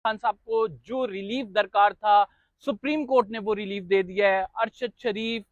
खान साहब को जो रिलीफ दरकार था, सुप्रीम कोर्ट ने वो रिलीफ दे दिया है। अरशद शरीफ,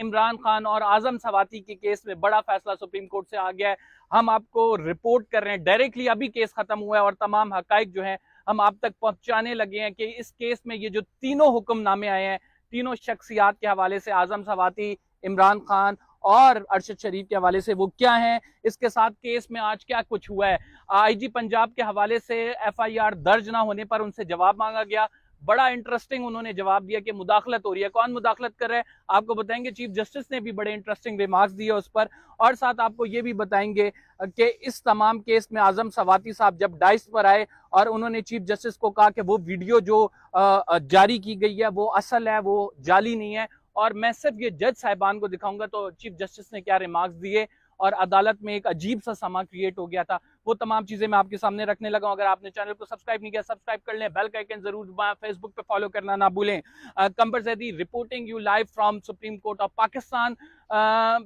इमरान खान और आजम सवाती के केस में बड़ा फैसला सुप्रीम कोर्ट से आ गया है। हम आपको रिपोर्ट कर रहे हैं डायरेक्टली, अभी केस खत्म हुआ है और तमाम हकाइक जो है हम आप तक पहुंचाने लगे हैं कि इस केस में ये जो तीनों हुक्मनामे आए हैं, तीनों शख्सियात के हवाले से, आजम सवाती, इमरान खान और अरशद शरीफ के हवाले से, वो क्या है, इसके साथ केस में आज क्या कुछ हुआ है। आईजी पंजाब के हवाले से एफआईआर दर्ज ना होने पर उनसे जवाब मांगा गया। बड़ा इंटरेस्टिंग उन्होंने जवाब दिया कि मुदाखलत हो रही है। कौन मुदाखलत कर रहा है आपको बताएंगे। चीफ जस्टिस ने भी बड़े इंटरेस्टिंग रिमार्क्स दिए उस पर, और साथ आपको ये भी बताएंगे कि इस तमाम केस में आजम सवाती साहब जब डाइस पर आए और उन्होंने चीफ जस्टिस को कहा कि वो वीडियो जो जारी की गई है वो असल है, वो जाली नहीं है, और मैं सिर्फ ये जज साहिबान को दिखाऊंगा। तो चीफ जस्टिस ने क्या रिमार्क्स दिए और अदालत में एक अजीब सा समा क्रिएट हो गया था, वो तमाम चीजें मैं आपके सामने रखने लगा हूं। अगर आपने चैनल को सब्सक्राइब नहीं किया, सब्सक्राइब कर लें, बेल का आइकन जरूर दबाएं, फेसबुक पे फॉलो करना ना भूलें। कंबर Zaidi reporting you live from supreme court of Pakistan.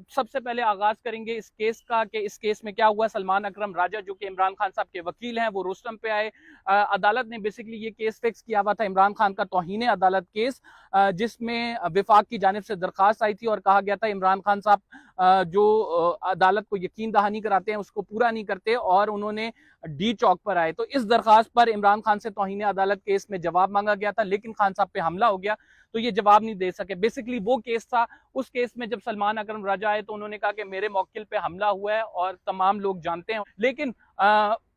सबसे पहले आगाज करेंगे इस केस का कि इस केस में क्या हुआ। सलमान अकरम राजा जो कि इमरान खान साहब के वकील हैं, वो रोस्टम पे आए। अदालत ने बेसिकली ये केस फिक्स किया हुआ था, इमरान खान का तौहीन अदालत केस, जिसमें विफाक की जानिब से दरखास्त आई थी और कहा गया था इमरान खान साहब जो अदालत को यकीन दहानी कराते हैं उसको पूरा नहीं करते और उन्होंने डी चौक पर आए। तो इस दरखास्त पर इमरान खान से तौहीन अदालत केस में जवाब मांगा गया था, लेकिन खान साहब पे हमला हो गया तो ये जवाब नहीं दे सके। बेसिकली वो केस था, उस केस में जब सलमान अकरम राजा आए तो उन्होंने कहा कि मेरे मौकिल पे हमला हुआ है और तमाम लोग जानते हैं, लेकिन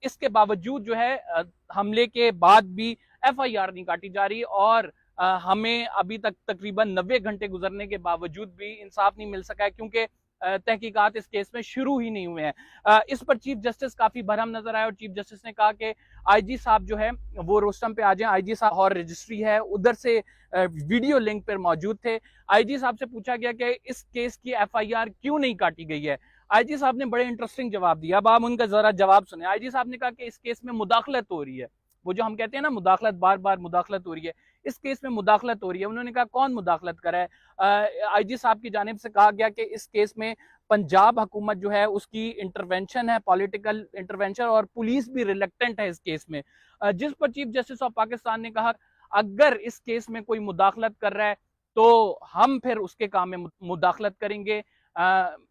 इसके बावजूद जो है हमले के बाद भी एफआईआर नहीं काटी जा रही और हमें अभी तक तकरीबन 90 घंटे गुजरने के बावजूद भी इंसाफ नहीं मिल सका है, क्योंकि तहकीकात इस केस में शुरू ही नहीं हुए हैं। इस पर चीफ जस्टिस काफी भरम नजर आए और चीफ जस्टिस ने कहा कि आईजी साहब जो है वो रोस्टम पे आ जाएं। आईजी साहब और रजिस्ट्री है उधर से वीडियो लिंक पर मौजूद थे। आईजी साहब से पूछा गया कि इस केस की एफआईआर क्यों नहीं काटी गई है। आईजी साहब ने बड़े इंटरेस्टिंग जवाब दिया, अब आप उनका जरा जवाब सुने। आईजी साहब ने कहा कि इस केस में मुदाखलत हो रही है, वो जो हम कहते हैं ना मुदाखलत, बार बार मुदाखलत हो रही है, इस केस में मुदाखलत हो रही है। उन्होंने कहा कौन मुदाखलत करा है। आईजी साहब की जानिब से कहा गया कि इस केस में पंजाब हुकूमत जो है उसकी इंटरवेंशन है, पॉलिटिकल इंटरवेंशन, और पुलिस भी रिलेक्टेंट है इस केस में। जिस पर चीफ जस्टिस ऑफ पाकिस्तान ने कहा अगर इस केस में कोई मुदाखलत कर रहा है तो हम फिर उसके काम में मुदाखलत करेंगे।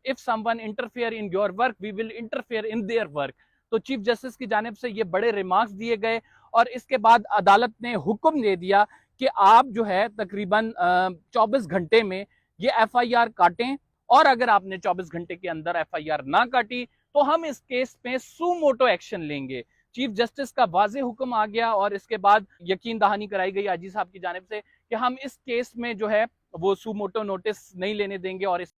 If someone interfere in your work we will interfere in their work. तो चीफ जस्टिस की जानिब से ये बड़े रिमार्क्स दिए गए और इसके बाद अदालत ने हुक्म दे दिया कि आप जो है तकरीबन 24 घंटे में ये एफआईआर काटें, और अगर आपने 24 घंटे के अंदर एफआईआर ना काटी तो हम इस केस में सू मोटो एक्शन लेंगे। चीफ जस्टिस का वाज़ेह हुक्म आ गया और इसके बाद यकीन दहानी कराई गई आईजी साहब की जानिब से कि हम इस केस में जो है वो सू मोटो नोटिस नहीं लेने देंगे और इस